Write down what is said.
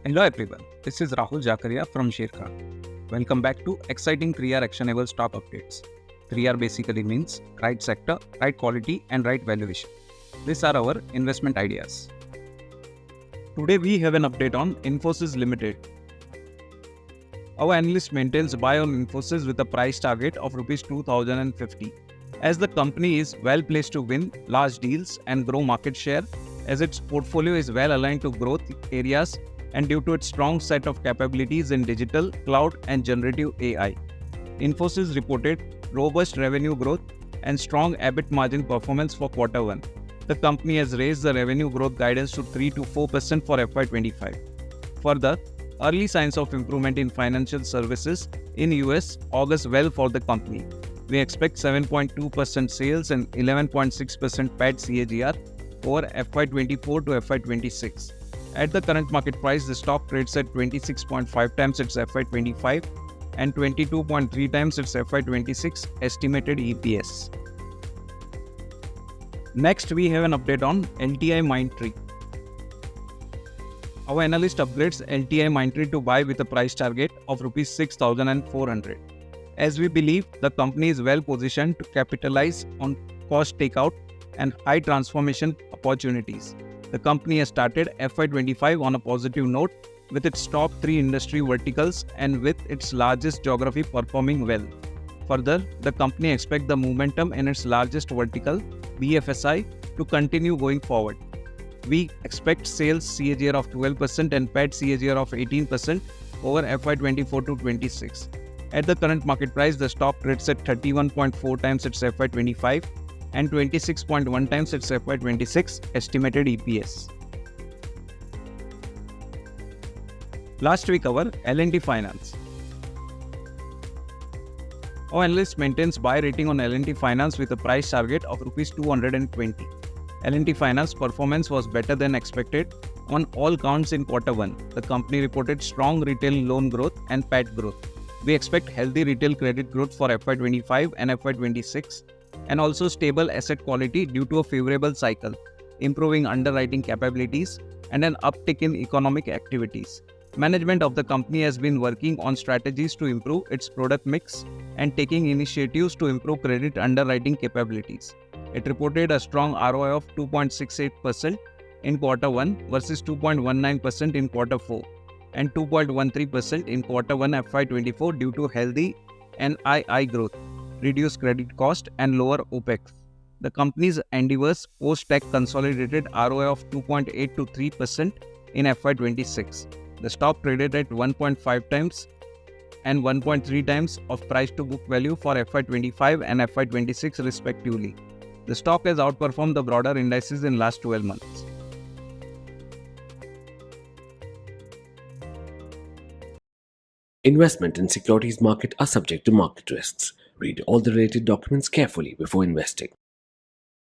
Hello everyone, this is Rahul Jakaria from Sharekhan. Welcome back to exciting 3R Actionable Stock Updates. 3R basically means right sector, right quality and right valuation. These are our investment ideas. Today we have an update on Infosys Ltd. Our analyst maintains buy on Infosys with a price target of Rs 2050. As the company is well placed to win large deals and grow market share, as its portfolio is well aligned to growth areas and due to its strong set of capabilities in digital, cloud and generative AI. Infosys reported robust revenue growth and strong EBIT margin performance for Q1. The company has raised the revenue growth guidance to 3 to 4% for FY25. Further, early signs of improvement in financial services in US augurs well for the company. We expect 7.2% sales and 11.6% PAT CAGR over FY24 to FY26. At the current market price, the stock trades at 26.5 times its FY25 and 22.3 times its FY26 estimated EPS. Next, we have an update on LTIMindtree. Our analyst upgrades LTIMindtree to buy with a price target of Rs 6,400. As we believe the company is well positioned to capitalize on cost takeout and high transformation opportunities. The company has started FY25 on a positive note with its top 3 industry verticals and with its largest geography performing well. Further, the company expects the momentum in its largest vertical, BFSI, to continue going forward. We expect sales CAGR of 12% and PAT CAGR of 18% over FY24 to 26. At the current market price, the stock trades at 31.4 times its FY25 and 26.1 times its FY26 estimated EPS. Last we cover L&T Finance. Our analyst maintains buy rating on L&T Finance with a price target of Rs 220. L&T Finance performance was better than expected on all counts in Q1. The company reported strong retail loan growth and PAT growth. We expect healthy retail credit growth for FY25 and FY26 and also stable asset quality due to a favorable cycle, improving underwriting capabilities and an uptick in economic activities. Management of the company has been working on strategies to improve its product mix and taking initiatives to improve credit underwriting capabilities. It reported a strong ROI of 2.68% in Q1 versus 2.19% in Q4 and 2.13% in Q1 FY24 due to healthy NII growth, reduced credit cost and lower OPEX. The company's endeavors post-tax consolidated ROI of 2.8 to 3% in FY26. The stock traded at 1.5 times and 1.3 times of price to book value for FY25 and FY26 respectively. The stock has outperformed the broader indices in last 12 months. Investment in securities market are subject to market risks. Read all the related documents carefully before investing.